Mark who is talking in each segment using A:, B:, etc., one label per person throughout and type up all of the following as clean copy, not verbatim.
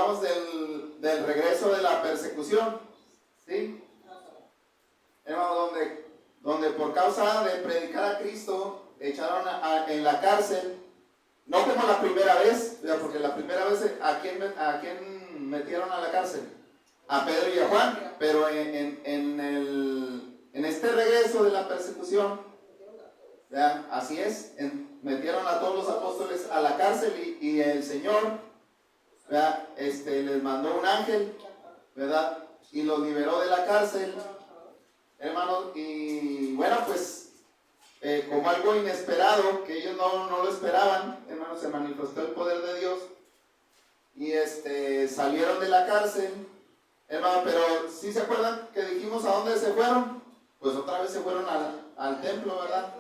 A: hablamos del regreso de la persecución, ¿sí? Hermano, donde por causa de predicar a Cristo echaron en la cárcel, no como la primera vez, porque la primera vez ¿a quién metieron a la cárcel? A Pedro y a Juan, pero en este regreso de la persecución, ¿verdad? Así es, metieron a todos los apóstoles a la cárcel y el Señor, ¿verdad? Les mandó un ángel, ¿verdad? Y los liberó de la cárcel, hermanos, y bueno, pues como algo inesperado, que ellos no lo esperaban, hermanos, se manifestó el poder de Dios y salieron de la cárcel, hermano, pero ¿sí se acuerdan que dijimos a dónde se fueron? Pues otra vez se fueron al templo, ¿verdad?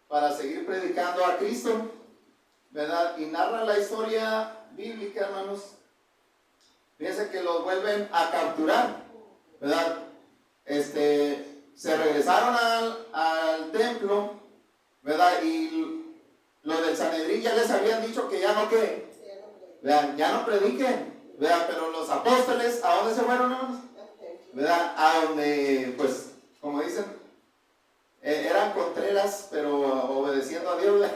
A: Para seguir predicando a Cristo, ¿verdad? Y narra la historia bíblica, hermanos. Fíjense que los vuelven a capturar, ¿verdad? Se regresaron al templo, ¿verdad? Y los del Sanedrín ya les habían dicho que ya no ¿verdad? Ya no prediquen, ¿verdad? Pero los apóstoles, ¿a dónde se fueron, hermanos? ¿Verdad? A donde, pues, como dicen, eran contreras, pero obedeciendo a Dios,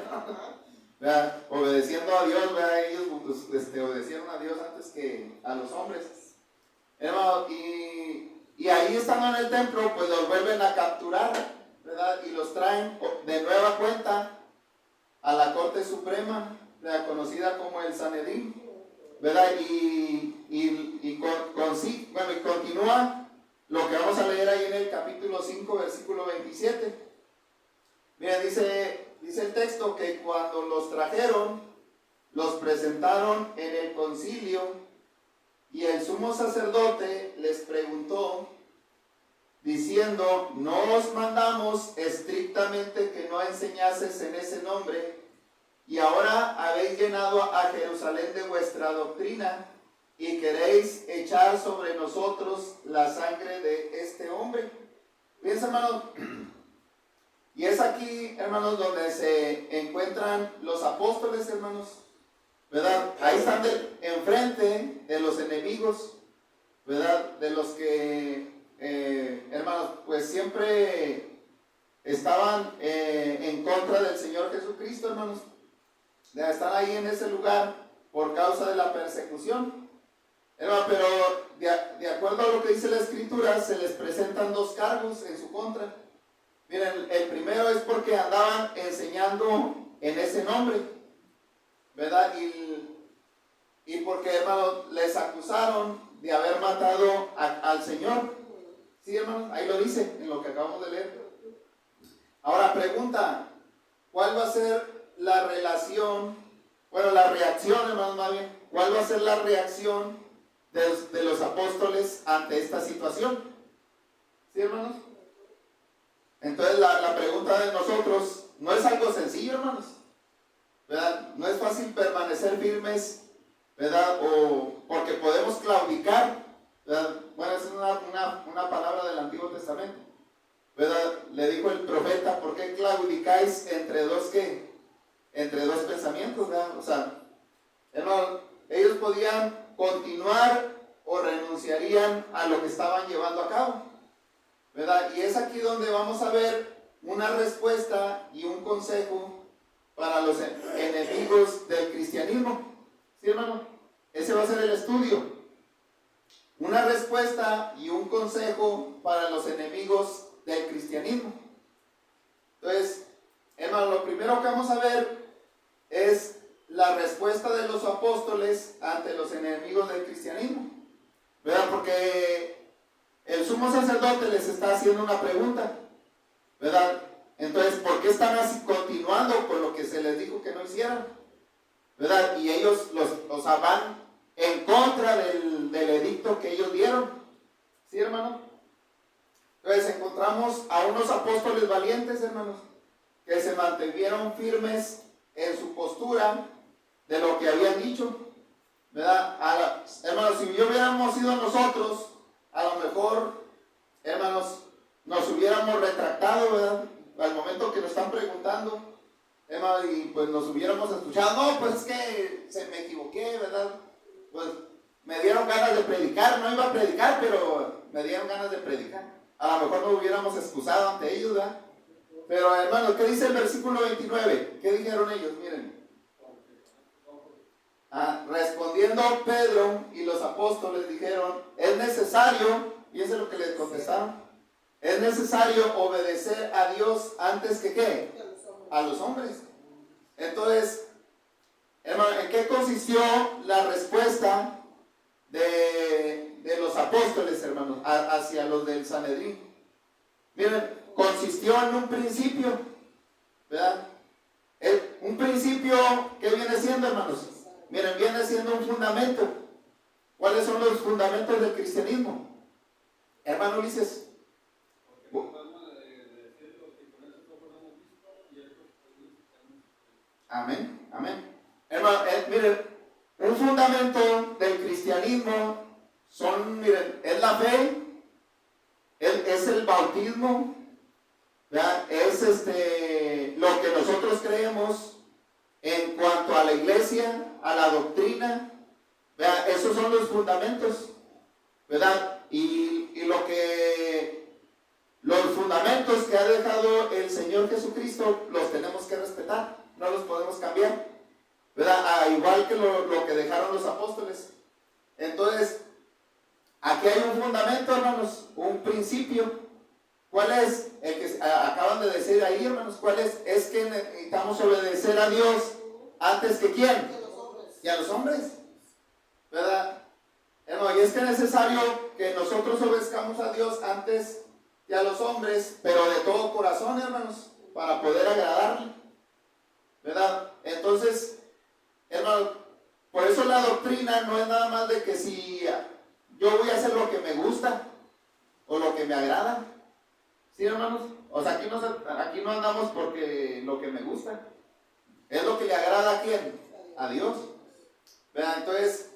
A: ¿verdad? Obedeciendo a Dios, ¿verdad? Ellos obedecieron a Dios antes que a los hombres, hermano, y ahí estando en el templo, pues los vuelven a capturar, ¿verdad? Y los traen de nueva cuenta a la Corte Suprema, ¿verdad? Conocida como el Sanedrín, ¿verdad? Y continúa lo que vamos a leer ahí en el capítulo 5, versículo 27. Mira, dice el texto que cuando los trajeron, los presentaron en el concilio y el sumo sacerdote les preguntó, diciendo, ¿no os mandamos estrictamente que no enseñases en ese nombre? Y ahora habéis llenado a Jerusalén de vuestra doctrina y queréis echar sobre nosotros la sangre de este hombre. Fíjense, hermanos, y es aquí, hermanos, donde se encuentran los apóstoles, hermanos, ¿verdad? Ahí están enfrente de los enemigos, ¿verdad? De los que, hermanos, pues siempre estaban en contra del Señor Jesucristo, hermanos. Están ahí en ese lugar por causa de la persecución. Hermano, pero de acuerdo a lo que dice la Escritura, se les presentan dos cargos en su contra. Miren, el primero es porque andaban enseñando en ese nombre, ¿verdad? Y porque, hermanos, les acusaron de haber matado al Señor. Sí, hermanos, ahí lo dice en lo que acabamos de leer. Ahora pregunta, ¿cuál va a ser la reacción, hermanos, más bien? ¿Cuál va a ser la reacción de los apóstoles ante esta situación? ¿Sí, hermanos? Entonces la pregunta de nosotros no es algo sencillo, hermanos, ¿verdad? No es fácil permanecer firmes, ¿verdad? O porque podemos claudicar, ¿verdad? Bueno, esa es una palabra del Antiguo Testamento, ¿verdad? Le dijo el profeta, ¿por qué claudicáis entre dos pensamientos, ¿verdad? O sea, hermano, ellos podían continuar o renunciarían a lo que estaban llevando a cabo, ¿verdad? Y es aquí donde vamos a ver una respuesta y un consejo para los enemigos del cristianismo. ¿Sí, hermano? Ese va a ser el estudio. Una respuesta y un consejo para los enemigos del cristianismo. Entonces, hermano, lo primero que vamos a ver es la respuesta de los apóstoles ante los enemigos del cristianismo, ¿verdad? Porque el sumo sacerdote les está haciendo una pregunta, ¿verdad? Entonces, ¿por qué están así continuando con lo que se les dijo que no hicieran? ¿Verdad? Y ellos van en contra del edicto que ellos dieron. ¿Sí, hermano? Entonces encontramos a unos apóstoles valientes, hermanos, que se mantuvieron firmes en su postura de lo que habían dicho, ¿verdad? Hermanos, si hubiéramos sido nosotros, a lo mejor, hermanos, nos hubiéramos retractado, ¿verdad? Al momento que nos están preguntando, hermanos, y pues nos hubiéramos escuchado, no, pues es que se me equivoqué, ¿verdad? Pues me dieron ganas de predicar. No iba a predicar, pero me dieron ganas de predicar. A lo mejor nos hubiéramos excusado ante ellos, ¿verdad? Pero hermanos, ¿qué dice el versículo 29? ¿Qué dijeron ellos? Miren. Respondiendo Pedro y los apóstoles dijeron, es necesario, y eso es lo que les contestaron, es necesario obedecer a Dios antes que ¿qué? A los hombres. Entonces, hermano, ¿en qué consistió la respuesta de los apóstoles, hermanos, hacia los del Sanedrín? Miren, consistió en un principio, ¿verdad? Un principio, ¿qué viene siendo, hermanos? Miren, viene siendo un fundamento. ¿Cuáles son los fundamentos del cristianismo? Hermano Ulises. Amén, amén. Hermano, miren, un fundamento del cristianismo miren, es la fe, es el bautismo, ¿verdad? Es lo que nosotros creemos en cuanto a la iglesia, a la doctrina, ¿verdad? Esos son los fundamentos, ¿verdad? Y los fundamentos que ha dejado el Señor Jesucristo los tenemos que respetar, no los podemos cambiar, ¿verdad? Igual que lo que dejaron los apóstoles. Entonces, aquí hay un fundamento, hermanos, un principio. ¿Cuál es? El que acaban de decir ahí, hermanos. ¿Cuál es? Es que necesitamos obedecer a Dios antes que ¿quién? Y a los hombres, ¿verdad? Hermano, y es que es necesario que nosotros obedezcamos a Dios antes que a los hombres, pero de todo corazón, hermanos, para poder agradarle, ¿verdad? Entonces, hermano, por eso la doctrina no es nada más de que si yo voy a hacer lo que me gusta o lo que me agrada. ¿Sí, hermanos? O sea, aquí no andamos porque lo que me gusta. Es lo que le agrada a quién? A Dios. ¿Verdad? Entonces,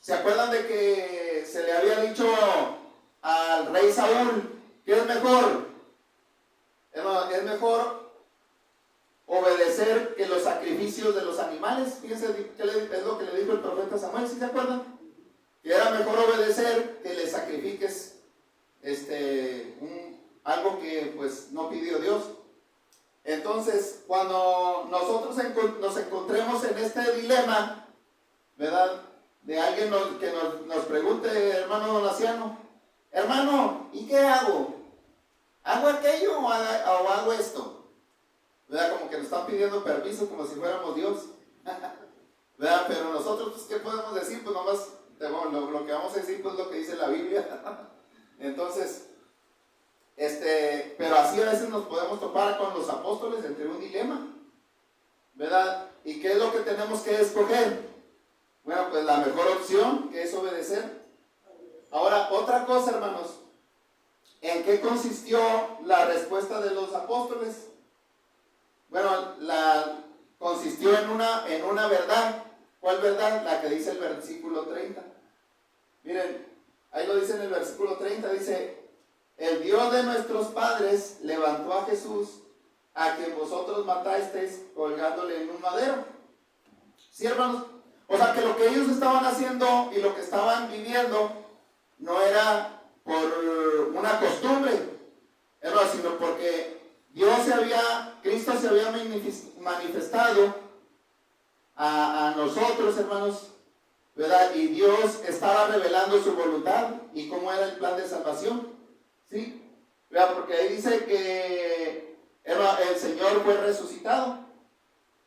A: ¿se acuerdan de que se le había dicho al rey Saúl que es mejor? Hermano, es mejor obedecer que los sacrificios de los animales. Fíjense qué es lo que le dijo el profeta Samuel, ¿sí se acuerdan? Que era mejor obedecer que le sacrifiques algo que pues no pidió Dios. Entonces, cuando nosotros nos encontremos en este dilema, ¿verdad? De alguien que nos pregunte, hermano Donaciano, hermano, ¿y qué hago? ¿Hago aquello o hago esto? ¿Verdad? Como que nos están pidiendo permiso como si fuéramos Dios. ¿Verdad? Pero nosotros, pues, ¿qué podemos decir? Pues nomás, lo que vamos a decir, pues, lo que dice la Biblia. Entonces, pero así a veces nos podemos topar con los apóstoles entre un dilema, ¿verdad? ¿Y qué es lo que tenemos que escoger? Bueno, pues la mejor opción, que es obedecer. Ahora, otra cosa, hermanos, ¿en qué consistió la respuesta de los apóstoles? Bueno, consistió en una verdad. ¿Cuál verdad? La que dice el versículo 30. Miren, ahí lo dice en el versículo 30, dice: el Dios de nuestros padres levantó a Jesús, a quien vosotros matasteis colgándole en un madero. ¿Sí, hermanos? O sea, que lo que ellos estaban haciendo y lo que estaban viviendo no era por una costumbre, hermanos, sino porque Cristo se había manifestado a nosotros, hermanos, ¿verdad? Y Dios estaba revelando su voluntad y cómo era el plan de salvación. ¿Sí? ¿Verdad? Porque ahí dice que el Señor fue resucitado,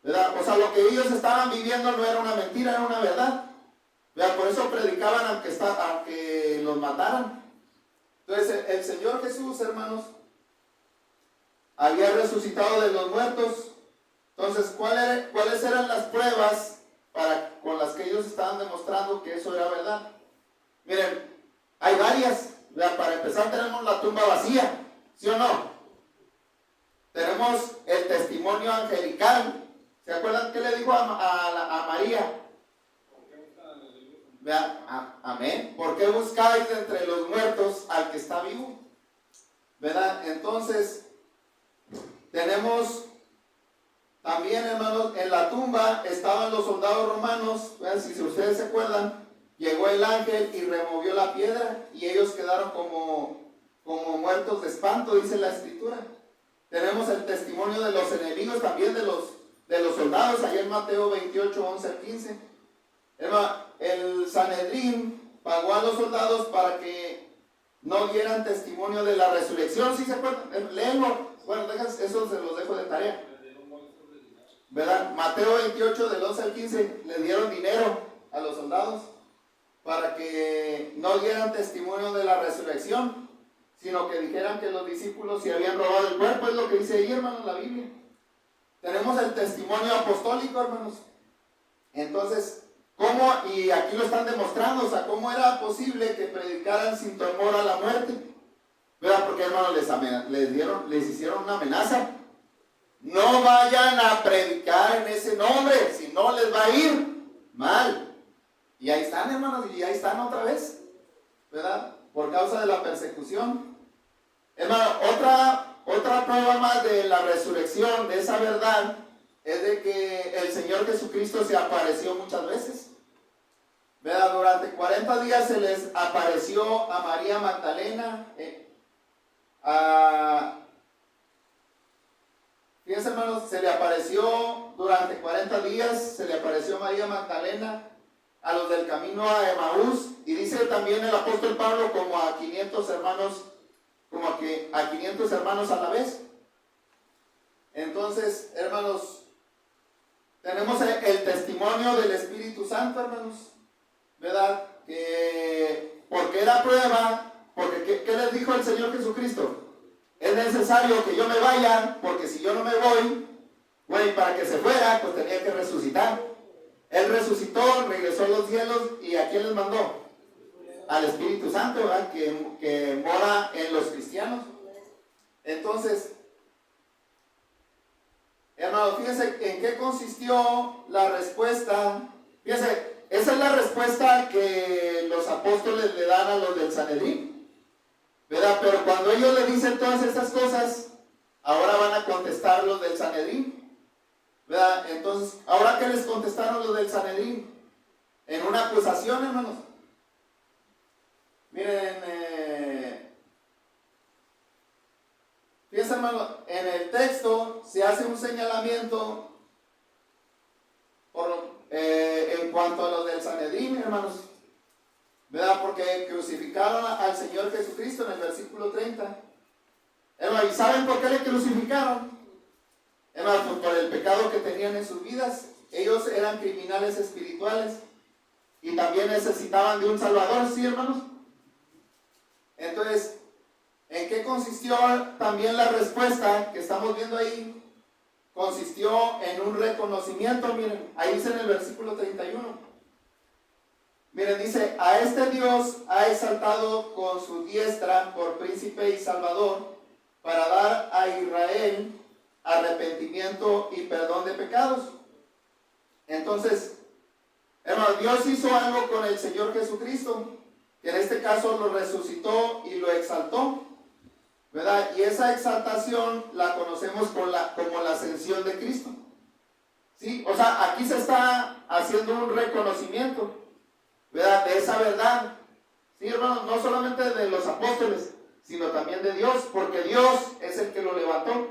A: ¿verdad? O sea, lo que ellos estaban viviendo no era una mentira, era una verdad, ¿verdad? Por eso predicaban aunque los mataran. Entonces, el Señor Jesús, hermanos, había resucitado de los muertos. Entonces, ¿cuáles eran las pruebas con las que ellos estaban demostrando que eso era verdad? Miren, hay varias. Para empezar, tenemos la tumba vacía, ¿sí o no? Tenemos el testimonio angelical. ¿Se acuerdan qué le dijo a María? Amén. ¿Por qué buscáis entre los muertos al que está vivo? ¿Verdad? Entonces, tenemos también, hermanos, en la tumba estaban los soldados romanos. ¿Verdad? Si ustedes se acuerdan, llegó el ángel y removió la piedra y ellos quedaron como muertos de espanto, dice la escritura. Tenemos el testimonio de los enemigos también de los soldados, allá en Mateo 28, 11 al 15. El Sanedrín pagó a los soldados para que no dieran testimonio de la resurrección. ¿Sí se acuerdan? Léenlo. Bueno, eso se los dejo de tarea. ¿Verdad? Mateo 28 del 11 al 15 le dieron dinero a los soldados para que no dieran testimonio de la resurrección, sino que dijeran que los discípulos se habían robado el cuerpo. Es lo que dice ahí, hermanos, la Biblia. Tenemos el testimonio apostólico, hermanos. Entonces, ¿cómo? Y aquí lo están demostrando, o sea, ¿cómo era posible que predicaran sin temor a la muerte? ¿Verdad? Porque, hermanos, les hicieron una amenaza. No vayan a predicar en ese nombre, si no les va a ir mal. Y ahí están, hermanos, y ahí están otra vez, ¿verdad? Por causa de la persecución. Hermano, otra prueba más de la resurrección, de esa verdad, es de que el Señor Jesucristo se apareció muchas veces. ¿Verdad? Durante 40 días se les apareció a María Magdalena, fíjense, hermanos, se le apareció durante 40 días, se le apareció a María Magdalena, a los del camino a Emaús, y dice también el apóstol Pablo como a 500 hermanos, a 500 hermanos a la vez. Entonces, hermanos, tenemos el testimonio del Espíritu Santo, hermanos, ¿verdad? Porque era prueba, porque ¿qué les dijo el Señor Jesucristo? Es necesario que yo me vaya, porque si yo no me voy, bueno, para que se fuera, pues tenía que resucitar. Él resucitó, regresó a los cielos, ¿y a quién les mandó? Al Espíritu Santo, ¿verdad? Que mora en los cristianos. Entonces, hermano, fíjense en qué consistió la respuesta. Fíjense, esa es la respuesta que los apóstoles le dan a los del Sanedrín, ¿verdad? Pero cuando ellos le dicen todas estas cosas, ahora van a contestar los del Sanedrín, ¿verdad? Entonces, ¿ahora qué les contestaron los del Sanedrín? En una acusación, hermanos. Miren, fíjense, hermanos, en el texto se hace un señalamiento en cuanto a los del Sanedrín, hermanos, ¿verdad? Porque crucificaron al Señor Jesucristo en el versículo 30. Hermanos, ¿y saben por qué le crucificaron? Hermanos, pues por el pecado que tenían en sus vidas. Ellos eran criminales espirituales y también necesitaban de un Salvador, ¿sí, hermanos? Entonces, ¿en qué consistió también la respuesta que estamos viendo ahí? Consistió en un reconocimiento. Miren, ahí dice en el versículo 31. Miren, dice: a este Dios ha exaltado con su diestra por príncipe y salvador, para dar a Israel arrepentimiento y perdón de pecados. Entonces, hermanos, Dios hizo algo con el Señor Jesucristo, que en este caso lo resucitó y lo exaltó, ¿verdad? Y esa exaltación la conocemos como la ascensión de Cristo. ¿Sí? O sea, aquí se está haciendo un reconocimiento, ¿verdad? De esa verdad. Sí, hermanos, no solamente de los apóstoles, sino también de Dios, porque Dios es el que lo levantó,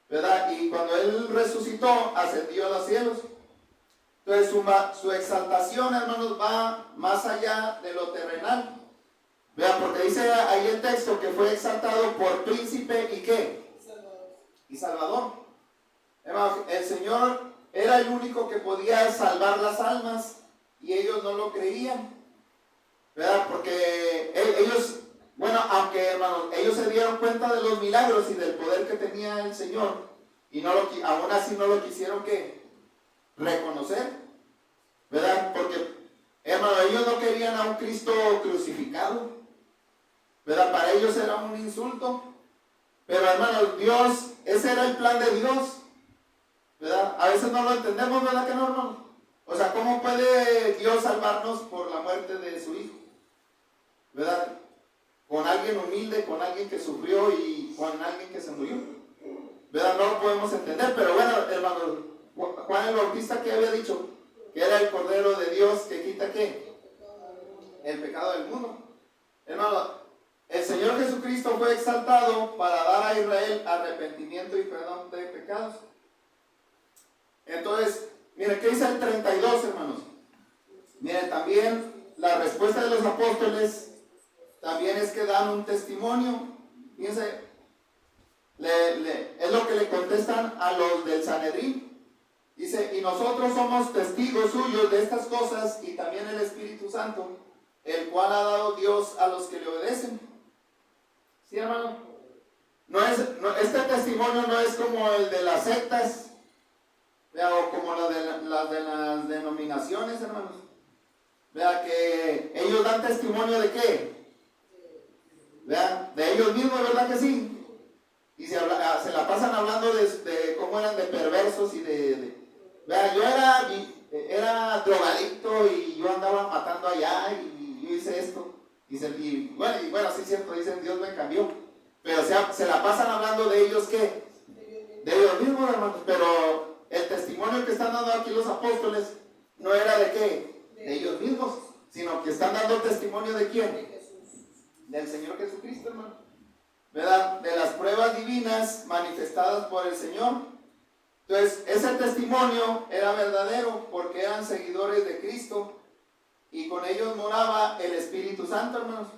A: ¿verdad? Y cuando Él resucitó, ascendió a los cielos. Entonces su exaltación, hermanos, va más allá de lo terrenal. Vean, porque dice ahí el texto que fue exaltado por príncipe y ¿qué? Y Salvador. Hermanos, el Señor era el único que podía salvar las almas y ellos no lo creían, ¿verdad? Porque ellos, bueno, aunque, hermanos, ellos se dieron cuenta de los milagros y del poder que tenía el Señor y aún así no lo quisieron ¿qué? Reconocer, ¿verdad? Porque, hermano, ellos no querían a un Cristo crucificado, ¿verdad? Para ellos era un insulto. Pero, hermanos, Dios, ese era el plan de Dios, ¿verdad? A veces no lo entendemos, ¿verdad que no, hermano? O sea, ¿cómo puede Dios salvarnos por la muerte de su Hijo? ¿Verdad? Con alguien humilde, con alguien que sufrió y con alguien que se murió, ¿verdad? No lo podemos entender. Pero bueno, hermano, Juan el Bautista, ¿qué había dicho? Que era el Cordero de Dios que quita ¿qué? el pecado del mundo. Hermano, el Señor Jesucristo fue exaltado para dar a Israel arrepentimiento y perdón de pecados. Entonces, miren, ¿qué dice el 32, hermanos? Miren, también la respuesta de los apóstoles también es que dan un testimonio. Fíjense, es lo que le contestan a los del Sanedrín. Dice, y nosotros somos testigos suyos de estas cosas y también el Espíritu Santo, el cual ha dado Dios a los que le obedecen. ¿Sí, hermano? Este testimonio no es como el de las sectas, o como las de las denominaciones, hermanos. Vea que ellos dan testimonio de qué. Vean, de ellos mismos, ¿verdad que sí? Y se la pasan hablando de cómo eran de perversos y vea, yo era drogadicto y yo andaba matando allá y yo hice esto. Y bueno, sí es cierto, dicen Dios me cambió. Pero se la pasan hablando de ellos, ¿qué? De ellos mismos, hermanos. Pero el testimonio que están dando aquí los apóstoles no era de qué, de ellos mismos, sino que están dando testimonio de quién, del Señor Jesucristo, hermano, ¿verdad? De las pruebas divinas manifestadas por el Señor. Entonces, ese testimonio era verdadero porque eran seguidores de Cristo y con ellos moraba el Espíritu Santo, hermanos.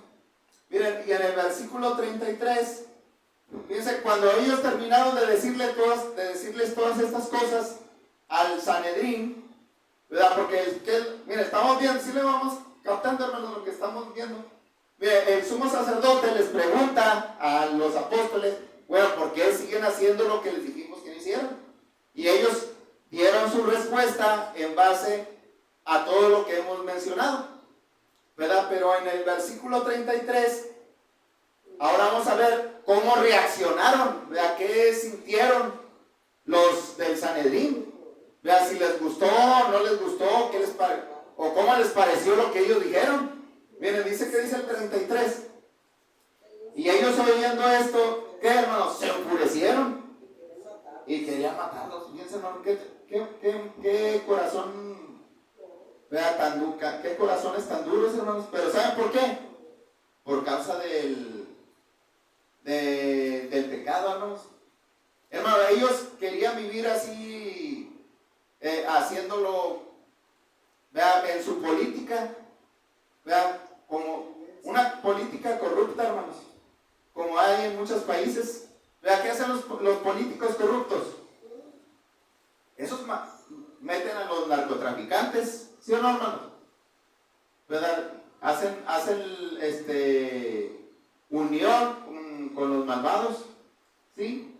A: Miren, y en el versículo 33, fíjense, cuando ellos terminaron de decirles todas estas cosas al Sanedrín, ¿verdad? Porque mire, estamos viendo, si le vamos captando, hermanos, lo que estamos viendo. Mire, el sumo sacerdote les pregunta a los apóstoles, bueno, ¿por qué siguen haciendo lo que les dijimos que no hicieron? Y ellos dieron su respuesta en base a todo lo que hemos mencionado, ¿verdad? Pero en el versículo 33, ahora vamos a ver cómo reaccionaron, ¿verdad? ¿Qué sintieron los del Sanedrín? ¿Verdad? Si les gustó, no les gustó, ¿qué les o cómo les pareció lo que ellos dijeron. Miren, dice que dice el 33. Y ellos oyendo esto, ¿qué, hermanos? Se enfurecieron y querían matarlos. Fíjense, hermano, qué corazón, vea, qué corazones tan duros, hermanos. Pero ¿saben por qué? Por causa del pecado, hermanos. Hermano, ellos querían vivir así, haciéndolo, vea, en su política, vea, como una política corrupta, hermanos, como hay en muchos países. Vea, ¿qué hacen los políticos corruptos? Esos meten a los narcotraficantes, ¿sí o no, hermanos? ¿Verdad? Hacen unión con los malvados, ¿sí?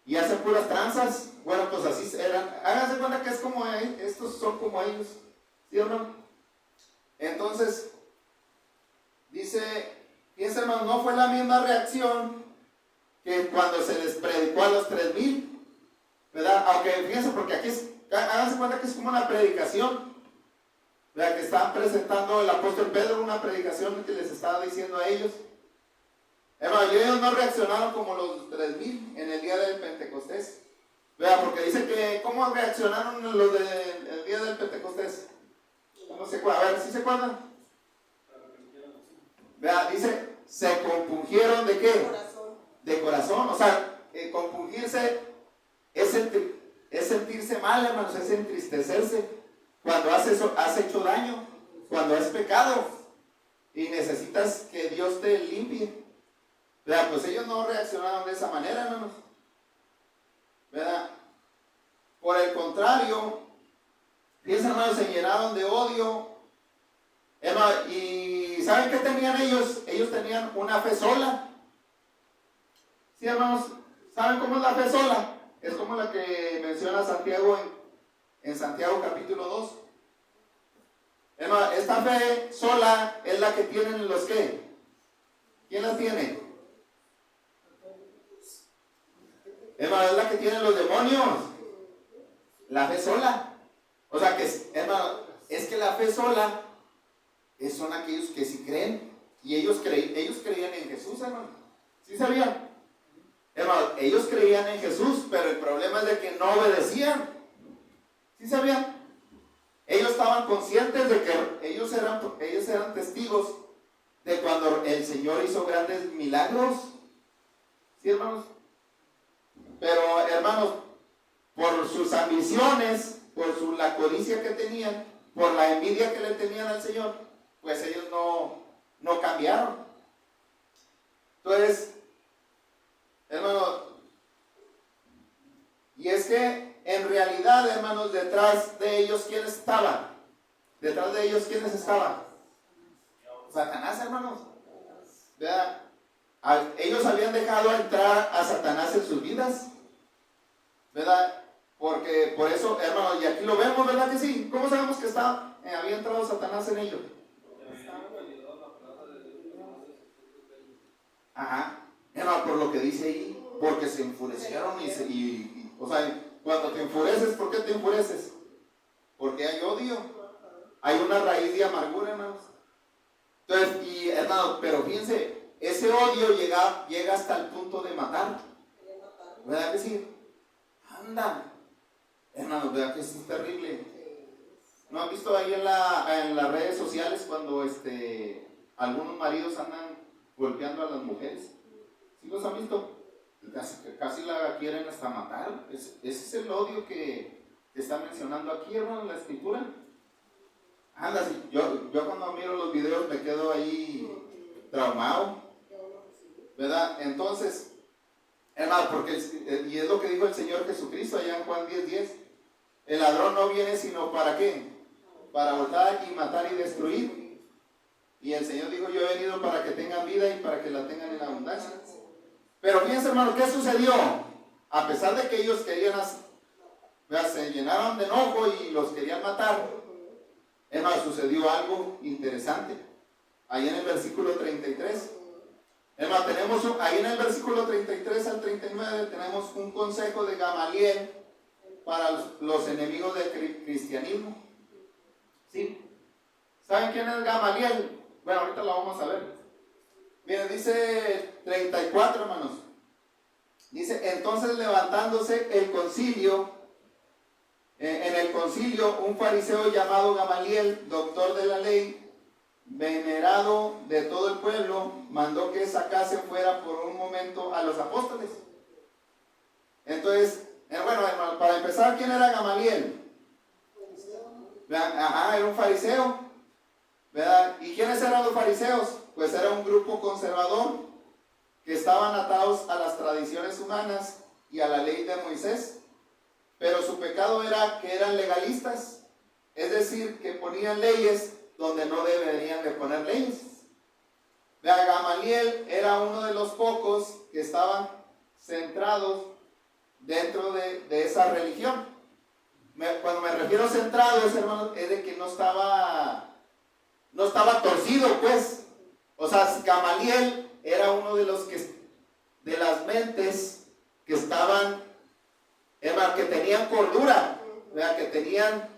A: Y hacen puras tranzas. Bueno, pues así eran. Háganse cuenta que es como estos son como ellos, ¿sí o no? Entonces, dice, fíjense, hermanos, no fue la misma reacción que cuando se les predicó a los 3,000, ¿verdad? Aunque fíjense, porque aquí háganse cuenta que es como una predicación, ¿verdad? Que estaban presentando el apóstol Pedro, una predicación que les estaba diciendo a ellos. Hermano, y ellos no reaccionaron como los 3,000 en el día del Pentecostés, ¿verdad? Porque dice que, ¿cómo reaccionaron los del día del Pentecostés? No se acuerdan, a ver, ¿sí se acuerdan? Vea, dice, se compungieron ¿de qué? De corazón. O sea, compungirse es sentirse mal, hermanos, es entristecerse cuando has hecho daño, cuando es pecado y necesitas que Dios te limpie. Vea, pues ellos no reaccionaron de esa manera, hermanos. ¿Verdad? Por el contrario, fíjense, hermanos, se llenaron de odio. Y ¿saben qué tenían ellos? Ellos tenían una fe sola. Sí, hermanos, ¿saben cómo es la fe sola? Es como la que menciona Santiago en Santiago capítulo 2. Hermanos, esta fe sola es la que tienen los ¿qué? ¿Quién la tiene? Hermanos, es la que tienen los demonios. La fe sola. O sea que, hermano, es que la fe sola son aquellos que sí creen. Y ellos creían en Jesús, hermano. ¿Sí sabían? Hermano, ellos creían en Jesús, pero el problema es de que no obedecían. ¿Sí sabían? ellos estaban conscientes de que ellos eran testigos de cuando el Señor hizo grandes milagros. ¿Sí, hermanos? Pero, hermanos, por sus ambiciones, por la codicia que tenían, por la envidia que le tenían al Señor, pues ellos no cambiaron. Entonces, hermanos, y es que en realidad, hermanos, detrás de ellos, ¿quiénes estaban? Detrás de ellos, ¿quiénes estaban? Satanás, hermanos. ¿Verdad? Ellos habían dejado entrar a Satanás en sus vidas, ¿verdad? Porque por eso, hermanos, y aquí lo vemos, ¿verdad que sí? ¿Cómo sabemos que había entrado Satanás en ellos? Ajá, hermano, por lo que dice ahí, porque se enfurecieron o sea, cuando te enfureces, ¿por qué te enfureces? Porque hay odio, hay una raíz de amargura, hermanos. Entonces, y hermanos, pero fíjense, ese odio llega hasta el punto de matar, ¿verdad que sí? Anda, hermanos, ¿verdad que eso es terrible? ¿No han visto ahí en las redes sociales cuando algunos maridos andan golpeando a las mujeres? ¿Sí los han visto? Casi la quieren hasta matar. Ese es el odio que está mencionando aquí, hermano, en la escritura. Anda, sí, yo cuando miro los videos me quedo ahí traumado, ¿verdad? Entonces, hermano, y es lo que dijo el Señor Jesucristo allá en Juan 10:10. El ladrón no viene sino ¿para qué? Para hurtar y matar y destruir. Y el Señor dijo, yo he venido para que tengan vida y para que la tengan en abundancia. Pero fíjense, hermano, ¿qué sucedió? A pesar de que ellos querían, se llenaron de enojo y los querían matar, hermano, sucedió algo interesante. Ahí en el versículo 33. Hermano, ahí en el versículo 33 al 39 tenemos un consejo de Gamaliel para los enemigos del cristianismo. ¿Sí? ¿Saben quién es Gamaliel? Bueno, ahorita lo vamos a ver. Miren, dice 34, hermanos. Dice, entonces levantándose el concilio, en el concilio, un fariseo llamado Gamaliel, doctor de la ley, venerado de todo el pueblo, mandó que sacasen fuera por un momento a los apóstoles. Entonces, bueno, hermano, para empezar, ¿quién era Gamaliel? Ajá, era un fariseo, ¿verdad? ¿Y quiénes eran los fariseos? Pues era un grupo conservador que estaban atados a las tradiciones humanas y a la ley de Moisés, pero su pecado era que eran legalistas, es decir, que ponían leyes donde no deberían de poner leyes. Gamaliel era uno de los pocos que estaban centrados dentro de esa religión. Cuando me refiero a centrados, hermanos, es de que no estaba torcido, pues. O sea, Gamaliel era uno de las mentes que estaban, hermano, que tenían cordura, ¿verdad? Que tenían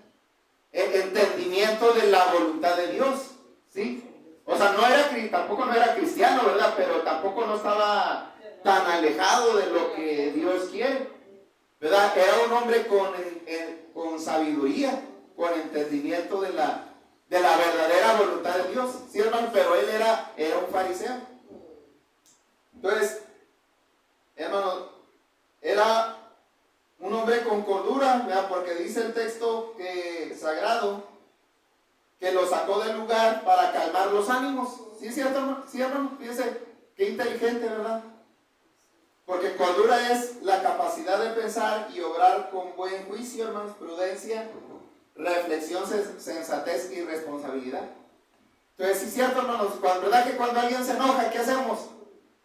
A: entendimiento de la voluntad de Dios, ¿sí? O sea, tampoco no era cristiano, ¿verdad? Pero tampoco no estaba tan alejado de lo que Dios quiere, ¿verdad? Era un hombre con sabiduría, con entendimiento de la verdadera voluntad de Dios, ¿sí, hermano? Pero él era un fariseo. Entonces, hermano, era un hombre con cordura, ¿verdad? Porque dice el texto sagrado que lo sacó del lugar para calmar los ánimos. ¿Sí, cierto, hermano? Sí, hermano, fíjense, qué inteligente, ¿verdad? Porque cordura es la capacidad de pensar y obrar con buen juicio, hermanos, prudencia, reflexión, sensatez y responsabilidad. Entonces, sí, cierto, hermanos, ¿verdad que cuando alguien se enoja, ¿qué hacemos?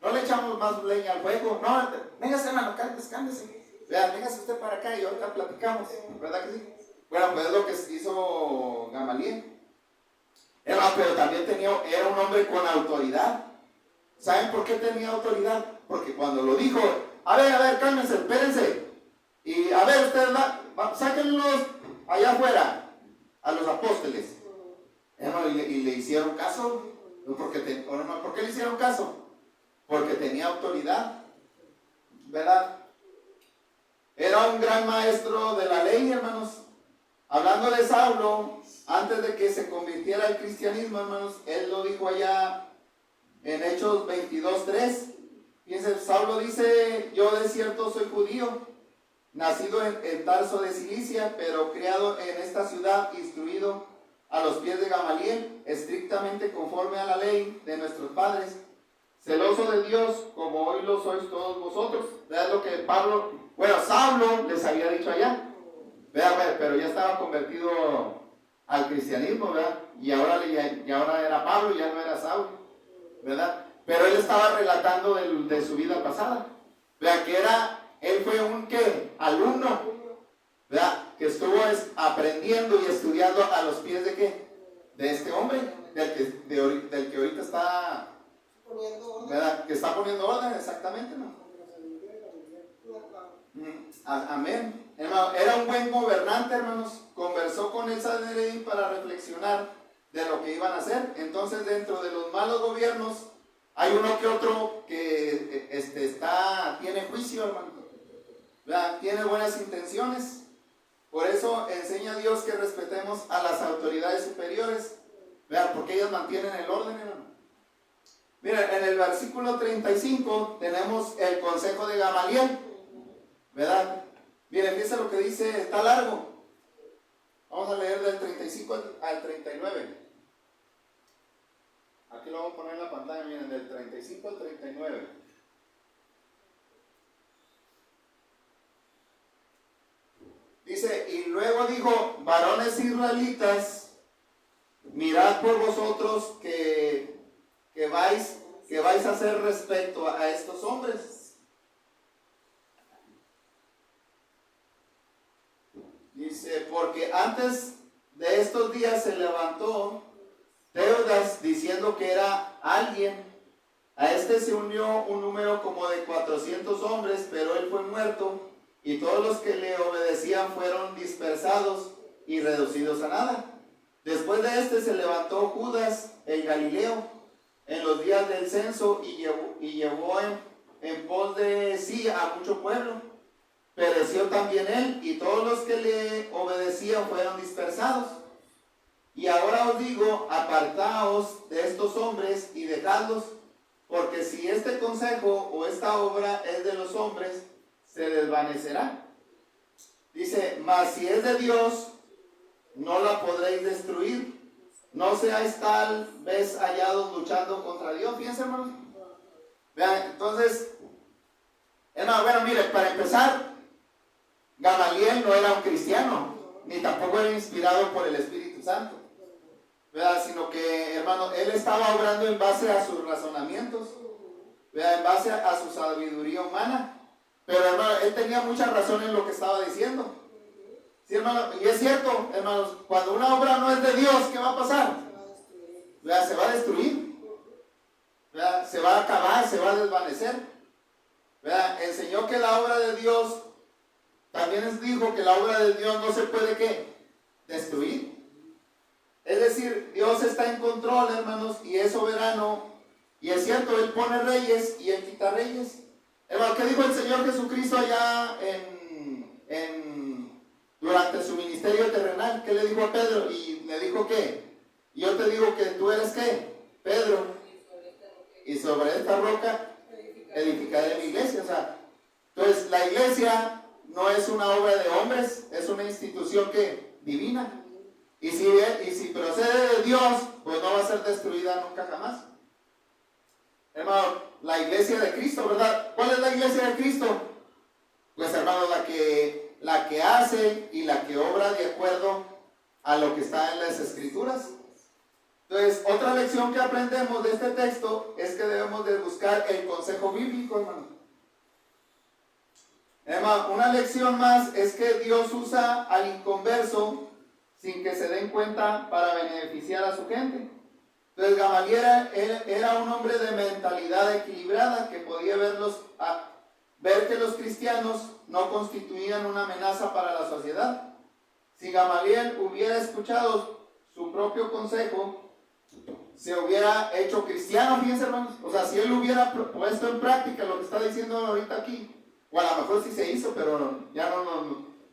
A: No le echamos más leña al fuego. No, véngase, hermano, cándese. Vean, véngase usted para acá y ahorita platicamos, ¿verdad que sí? Bueno, pues es lo que hizo Gamaliel. Pero también era un hombre con autoridad. ¿Saben por qué tenía autoridad? Porque cuando lo dijo, a ver, cálmense, espérense. Y a ver, ustedes, sáquenlos allá afuera, a los apóstoles. Y le hicieron caso. ¿Por qué le hicieron caso? Porque tenía autoridad, ¿verdad? Era un gran maestro de la ley, hermanos. hablando de Saulo, antes de que se convirtiera al cristianismo, hermanos, él lo dijo allá en Hechos 22:3. Fíjense, Saulo dice: yo de cierto soy judío, nacido en Tarso de Cilicia, pero criado en esta ciudad, instruido a los pies de Gamaliel, estrictamente conforme a la ley de nuestros padres, celoso de Dios, como hoy lo sois todos vosotros. Vean lo que Saulo les había dicho allá. Vean, pero ya estaba convertido al cristianismo, ¿verdad? Y ahora era Pablo, ya no era Saulo, ¿verdad? Pero él estaba relatando de su vida pasada. Vean que él fue un alumno, ¿verdad? Que estuvo aprendiendo y estudiando a los pies de de este hombre, del que ahorita está poniendo orden, ¿verdad? Que está poniendo orden, exactamente, ¿no? Amén. Hermano, era un buen gobernante, hermanos. Conversó con el Sanedrín para reflexionar de lo que iban a hacer. Entonces, dentro de los malos gobiernos, hay uno que otro que tiene juicio, hermano, ¿verdad? Tiene buenas intenciones. Por eso enseña Dios que respetemos a las autoridades superiores, ¿verdad? Porque ellas mantienen el orden, hermano. Mira, en el versículo 35 tenemos el consejo de Gamaliel, ¿verdad? Miren, fíjense lo que dice, está largo. Vamos a leer del 35 al 39. Aquí lo vamos a poner en la pantalla, miren, del 35 al 39. Dice: y luego dijo: varones israelitas, mirad por vosotros que vais a hacer respecto a estos hombres. Dice: porque antes de estos días se levantó Teudas diciendo que era alguien. A este se unió un número como de 400 hombres, pero él fue muerto, y todos los que le obedecían fueron dispersados y reducidos a nada. Después de este se levantó Judas el Galileo en los días del censo y llevó en pos de sí a mucho pueblo. Pereció también él, y todos los que le obedecían fueron dispersados. Y ahora os digo: apartaos de estos hombres y dejadlos, porque si este consejo o esta obra es de los hombres, se desvanecerá. Dice: mas si es de Dios, no la podréis destruir. No seáis tal vez hallados luchando contra Dios. Fíjense, hermanos. Vean, entonces, hermano, bueno, mire, para empezar, Gamaliel no era un cristiano, ni tampoco era inspirado por el Espíritu Santo, ¿verdad? Sino que, hermano, él estaba obrando en base a sus razonamientos, ¿verdad? En base a su sabiduría humana. Pero, hermano, él tenía mucha razón en lo que estaba diciendo. Sí, hermano, y es cierto, hermanos, cuando una obra no es de Dios, ¿qué va a pasar? ¿Verdad? Se va a destruir, ¿verdad? Se va a acabar, se va a desvanecer, ¿verdad? Enseñó que la obra de Dios, también dijo que la obra de Dios no se puede, destruir. Es decir, Dios está en control, hermanos, y es soberano. Y es cierto, Él pone reyes y Él quita reyes. Hermano, ¿qué dijo el Señor Jesucristo allá durante su ministerio terrenal? ¿Qué le dijo a Pedro? Y le dijo ¿qué? Yo te digo que tú eres ¿qué? Pedro. Y sobre esta roca edificaré mi iglesia. O sea, entonces la iglesia no es una obra de hombres, es una institución divina. Y si procede de Dios, pues no va a ser destruida nunca jamás. Hermano, la iglesia de Cristo, ¿verdad? ¿Cuál es la iglesia de Cristo? Pues, hermano, la que hace y la que obra de acuerdo a lo que está en las Escrituras. Entonces, otra lección que aprendemos de este texto es que debemos de buscar el consejo bíblico, hermano. Hermano, una lección más es que Dios usa al inconverso sin que se den cuenta para beneficiar a su gente. Entonces, Gamaliel era un hombre de mentalidad equilibrada que podía ver que los cristianos no constituían una amenaza para la sociedad. Si Gamaliel hubiera escuchado su propio consejo, se hubiera hecho cristiano, fíjense, hermanos. O sea, si él hubiera puesto en práctica lo que está diciendo ahorita aquí, o a lo mejor sí se hizo, pero ya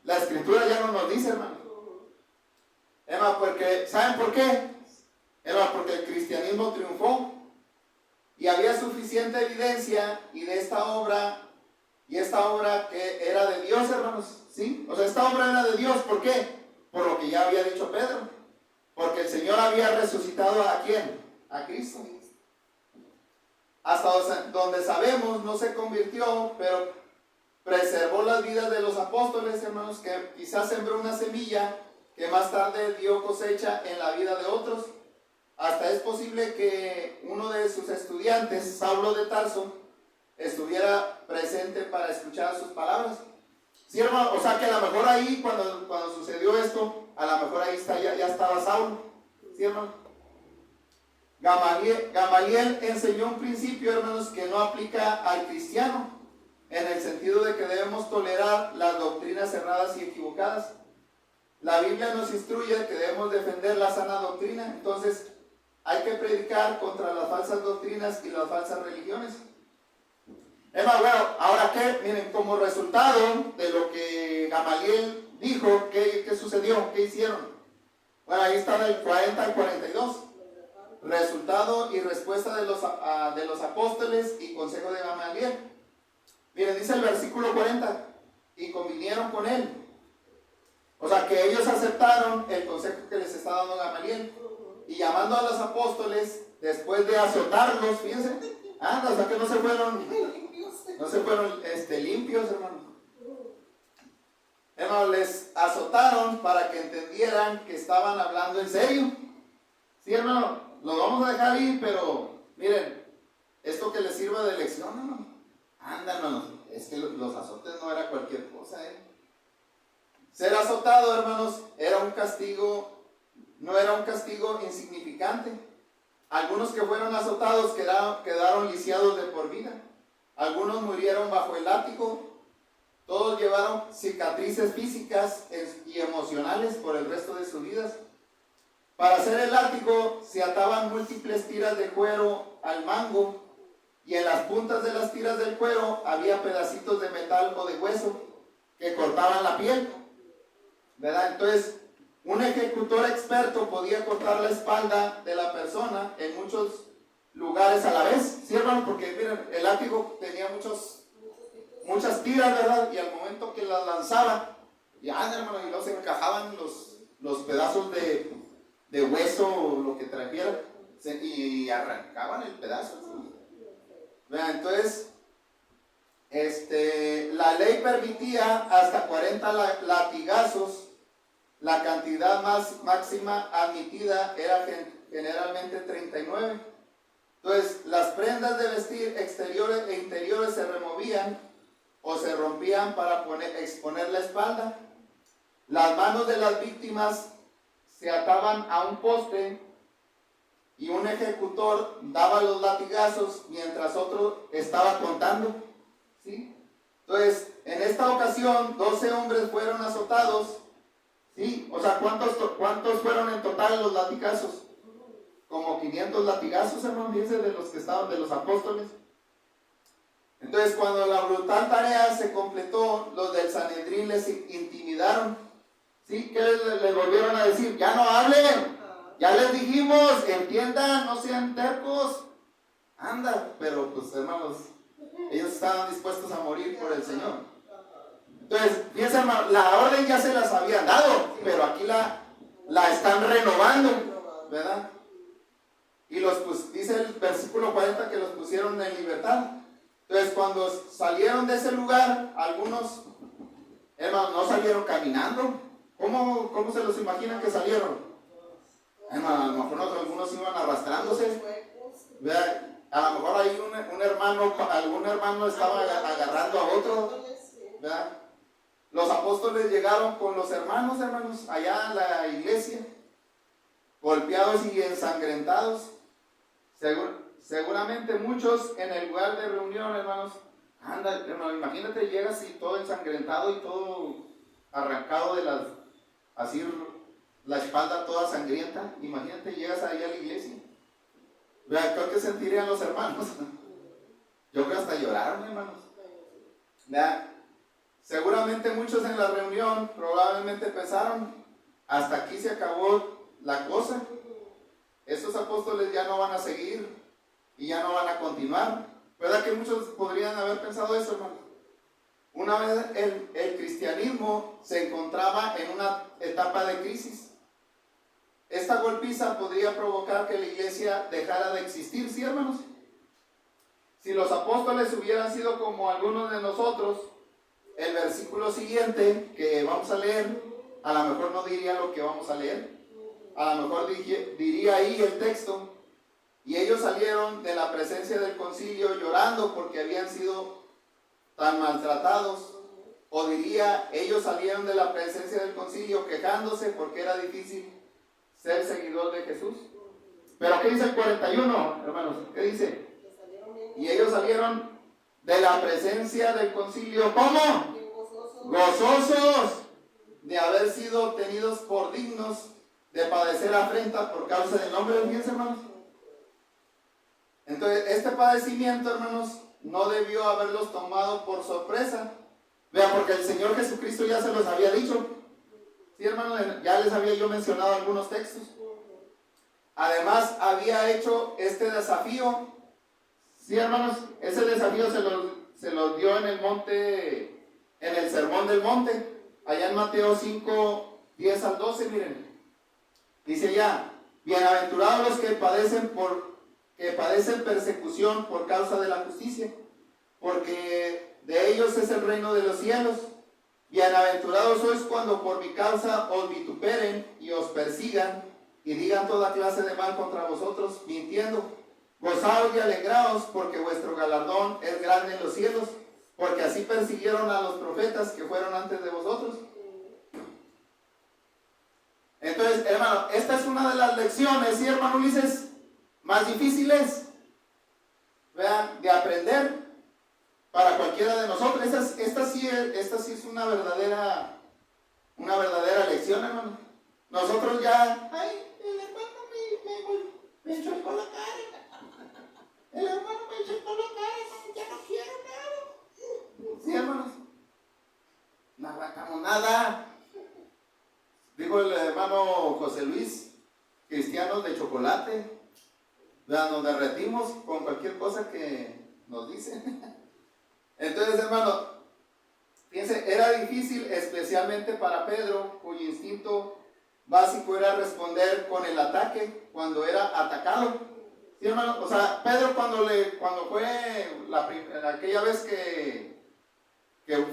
A: la Escritura ya no nos dice, hermano. Hermano, porque, ¿saben por qué? Hermano, porque el cristianismo triunfó y había suficiente evidencia y esta obra que era de Dios, hermanos, ¿sí? O sea, esta obra era de Dios, ¿por qué? Por lo que ya había dicho Pedro, porque el Señor había resucitado ¿a quién? A Cristo. Hasta donde sabemos no se convirtió, pero preservó las vidas de los apóstoles, hermanos, que quizás sembró una semilla que más tarde dio cosecha en la vida de otros. Hasta es posible que uno de sus estudiantes, Saulo de Tarso, estuviera presente para escuchar sus palabras. ¿Sí, hermano? O sea que a lo mejor ahí, cuando sucedió esto, a lo mejor ahí ya estaba Saulo. ¿Sí, hermano? Gamaliel enseñó un principio, hermanos, que no aplica al cristiano, en el sentido de que debemos tolerar las doctrinas erradas y equivocadas. La Biblia nos instruye que debemos defender la sana doctrina, entonces hay que predicar contra las falsas doctrinas y las falsas religiones. Bueno, ahora qué, miren, como resultado de lo que Gamaliel dijo, ¿qué sucedió? ¿Qué hicieron? Bueno, ahí está del 40 al 42. Resultado y respuesta de los apóstoles y consejo de Gamaliel. Miren, dice el versículo 40, y convinieron con él. O sea, que ellos aceptaron el consejo que les está dando Gamaliel. Y llamando a los apóstoles, después de azotarlos, fíjense, o sea que no se fueron limpios, hermano. Hermano, les azotaron para que entendieran que estaban hablando en serio. Sí, hermano, los vamos a dejar ir, pero miren, esto que les sirva de lección, hermano. Hermano, es que los azotes no era cualquier cosa, Ser azotado, hermanos, era un castigo, no era un castigo insignificante. Algunos que fueron azotados quedaron lisiados de por vida. Algunos murieron bajo el látigo. Todos llevaron cicatrices físicas y emocionales por el resto de sus vidas. Para hacer el látigo se ataban múltiples tiras de cuero al mango, y en las puntas de las tiras del cuero había pedacitos de metal o de hueso que cortaban la piel, ¿verdad? Entonces, un ejecutor experto podía cortar la espalda de la persona en muchos lugares a la vez, ¿sí, hermano? Porque miren, el látigo tenía muchas tiras, ¿verdad? Y al momento que las lanzaba, hermano, y luego se encajaban los pedazos de hueso o lo que trajera, y arrancaban el pedazo, ¿sí? Entonces, la ley permitía hasta 40 latigazos. La cantidad máxima admitida era generalmente 39. Entonces, las prendas de vestir exteriores e interiores se removían o se rompían para exponer la espalda. Las manos de las víctimas se ataban a un poste y un ejecutor daba los latigazos mientras otro estaba contando, ¿sí? Entonces, en esta ocasión, 12 hombres fueron azotados, ¿sí? O sea, ¿cuántos fueron en total los latigazos? Como 500 latigazos, hermano, dice, de los que estaban, de los apóstoles. Entonces, cuando la brutal tarea se completó, los del Sanedrín les intimidaron, ¿sí? ¿Qué les volvieron a decir? ¡Ya no hablen! Ya les dijimos, entiendan, no sean tercos. Pero pues, hermanos, ellos estaban dispuestos a morir por el Señor. Entonces, fíjense, hermano, la orden ya se las habían dado, pero aquí la están renovando, ¿verdad? Y dice el versículo 40 que los pusieron en libertad. Entonces, cuando salieron de ese lugar, algunos, hermanos, no salieron caminando. ¿Cómo se los imaginan que salieron? Hermano, a lo mejor algunos iban arrastrándose. ¿Verdad? A lo mejor ahí algún hermano estaba agarrando a otro, ¿verdad? Los apóstoles llegaron con los hermanos, allá a la iglesia, golpeados y ensangrentados. Seguramente muchos en el lugar de reunión, hermanos, hermano, imagínate, llegas y todo ensangrentado y todo arrancado así la espalda toda sangrienta. Imagínate, llegas ahí a la iglesia. Vean, creo que sentirían los hermanos. Yo creo que hasta lloraron, hermanos. Vean, seguramente muchos en la reunión probablemente pensaron, hasta aquí se acabó la cosa. Estos apóstoles ya no van a seguir y ya no van a continuar. ¿Verdad que muchos podrían haber pensado eso, hermano? Una vez el cristianismo se encontraba en una etapa de crisis. Esta golpiza podría provocar que la iglesia dejara de existir, ¿sí, hermanos? Si los apóstoles hubieran sido como algunos de nosotros, el versículo siguiente que vamos a leer, a lo mejor no diría lo que vamos a leer. A lo mejor diría ahí el texto: y ellos salieron de la presencia del concilio llorando porque habían sido tan maltratados. O diría: ellos salieron de la presencia del concilio quejándose porque era difícil ser seguidor de Jesús. Pero ¿qué dice el 41, hermanos? ¿Qué dice? Y ellos salieron de la presencia del concilio, ¿cómo? Gozosos de haber sido tenidos por dignos de padecer afrenta por causa del nombre de Dios, hermanos. Entonces, este padecimiento, hermanos, no debió haberlos tomado por sorpresa. Vean, porque el Señor Jesucristo ya se los había dicho. Sí, hermanos, ya les había yo mencionado algunos textos. Además, había hecho este desafío. Sí, hermanos, ese desafío se los dio en el monte, en el sermón del monte, allá en Mateo 5, 10 al 12, miren. Dice allá: bienaventurados los que padecen persecución por causa de la justicia, porque de ellos es el reino de los cielos. Bienaventurados sois cuando por mi causa os vituperen y os persigan y digan toda clase de mal contra vosotros, mintiendo. Gozaos y alegraos, porque vuestro galardón es grande en los cielos, porque así persiguieron a los profetas que fueron antes de vosotros. Entonces, hermano, esta es una de las lecciones, ¿sí, hermano Ulises?, más difíciles, vean, de aprender para cualquiera de nosotros. Esta sí es una verdadera lección, hermano. Nosotros ya, ay, el hermano me chocó la cara. El hermano me chocó la cara, ya no quiero nada. Sí, hermanos, no arrancamos nada. Digo el hermano José Luis, cristianos de chocolate, nos derretimos con cualquier cosa que nos dicen. Entonces, hermano, fíjense, era difícil especialmente para Pedro, cuyo instinto básico era responder con el ataque cuando era atacado. Sí, hermano, o sea, Pedro cuando fue aquella vez que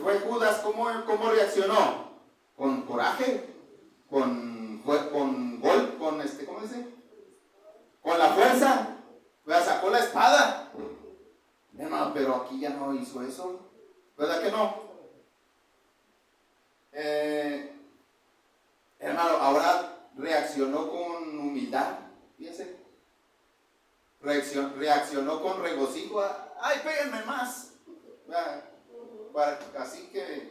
A: fue Judas, ¿cómo reaccionó? Con coraje, ¿cómo dice? Con la fuerza, sacó la espada. Hermano, pero aquí ya no hizo eso, ¿verdad que no? Hermano, ahora reaccionó con humildad, fíjense. Reaccionó con regocijo. ¡Ay, péguenme más! Así que,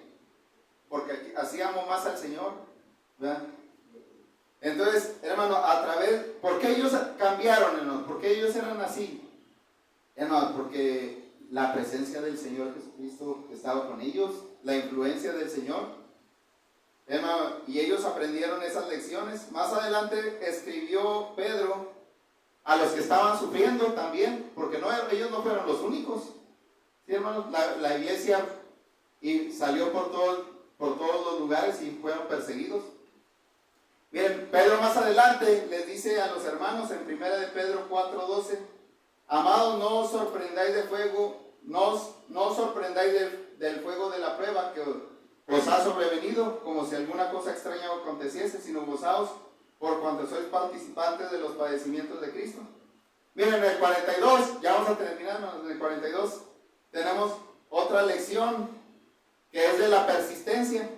A: porque así amo más al Señor, ¿verdad? Entonces, hermano, ¿por qué ellos cambiaron, hermano? ¿Por qué ellos eran así? Hermano, porque la presencia del Señor Jesucristo estaba con ellos, la influencia del Señor, hermano, y ellos aprendieron esas lecciones. Más adelante escribió Pedro a los que estaban sufriendo también, porque ellos no fueron los únicos. Sí, hermanos, la iglesia salió por todos los lugares y fueron perseguidos. Bien, Pedro más adelante les dice a los hermanos en 1 de Pedro 4:12: amados, no os sorprendáis del fuego de la prueba que os ha sobrevenido, como si alguna cosa extraña os aconteciese, sino gozaos por cuanto sois participantes de los padecimientos de Cristo. Miren, en el 42, ya vamos a terminar, en el 42 tenemos otra lección que es de la persistencia.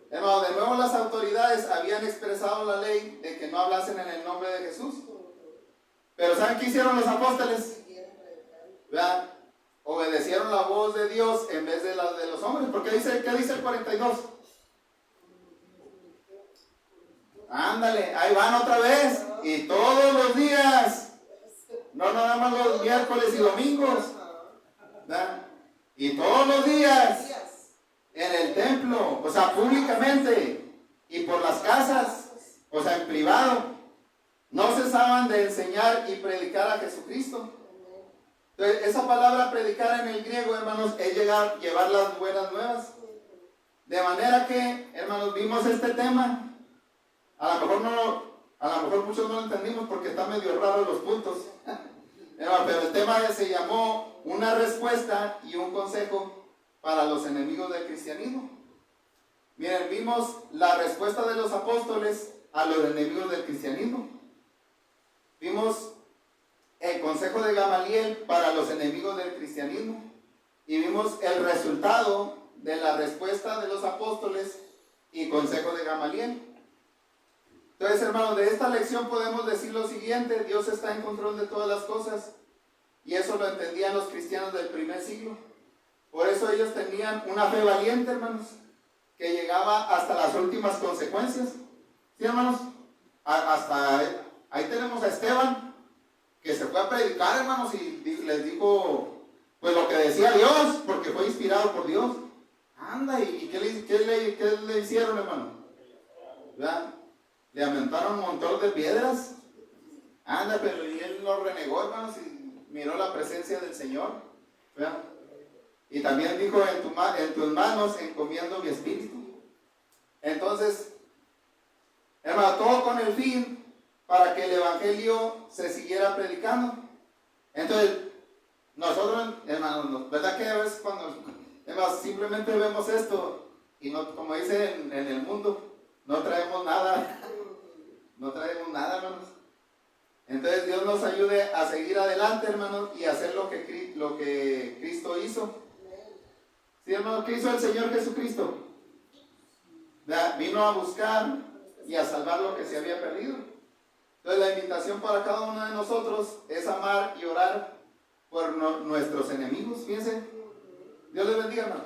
A: Hermano, de nuevo las autoridades habían expresado la ley de que no hablasen en el nombre de Jesús. Pero ¿saben qué hicieron los apóstoles? ¿Vean? Obedecieron la voz de Dios en vez de la de los hombres. Porque ¿qué dice el 42? Ándale, ahí van otra vez. Y todos los días. No nada más los miércoles y domingos. ¿Vean? Y todos los días en el templo, o sea, públicamente, y por las casas, o sea, en privado, no cesaban de enseñar y predicar a Jesucristo. Entonces, esa palabra predicar en el griego, hermanos, es llevar las buenas nuevas. De manera que, hermanos, vimos este tema. A lo mejor muchos no lo entendimos porque están medio raros los puntos. Pero el tema se llamó una respuesta y un consejo para los enemigos del cristianismo. Miren, vimos la respuesta de los apóstoles a los enemigos del cristianismo. Vimos el consejo de Gamaliel para los enemigos del cristianismo. Y vimos el resultado de la respuesta de los apóstoles y consejo de Gamaliel. Entonces, hermanos, de esta lección podemos decir lo siguiente: Dios está en control de todas las cosas, y eso lo entendían los cristianos del primer siglo. Por eso ellos tenían una fe valiente, hermanos, que llegaba hasta las últimas consecuencias. ¿Sí, hermanos? Hasta ahí tenemos a Esteban, que se fue a predicar, hermanos, y les dijo pues lo que decía Dios, porque fue inspirado por Dios. Anda, ¿y qué le hicieron, hermano? ¿Verdad? Le aventaron un montón de piedras. Anda, pero y él no renegó, hermanos, y miró la presencia del Señor. ¿Verdad? Y también dijo: en tus manos encomiendo mi espíritu. Entonces, hermano, todo con el fin para que el evangelio se siguiera predicando. Entonces, nosotros, hermanos, ¿verdad que a veces además simplemente vemos esto y no, como dicen en el mundo, no traemos nada? No traemos nada, hermanos. Entonces Dios nos ayude a seguir adelante, hermanos, y hacer lo que Cristo hizo. ¿Sí, hermanos? ¿Qué hizo el Señor Jesucristo? Vino a buscar y a salvar lo que se había perdido. Entonces la invitación para cada uno de nosotros es amar y orar por nuestros enemigos. Fíjense. Dios les bendiga, hermano.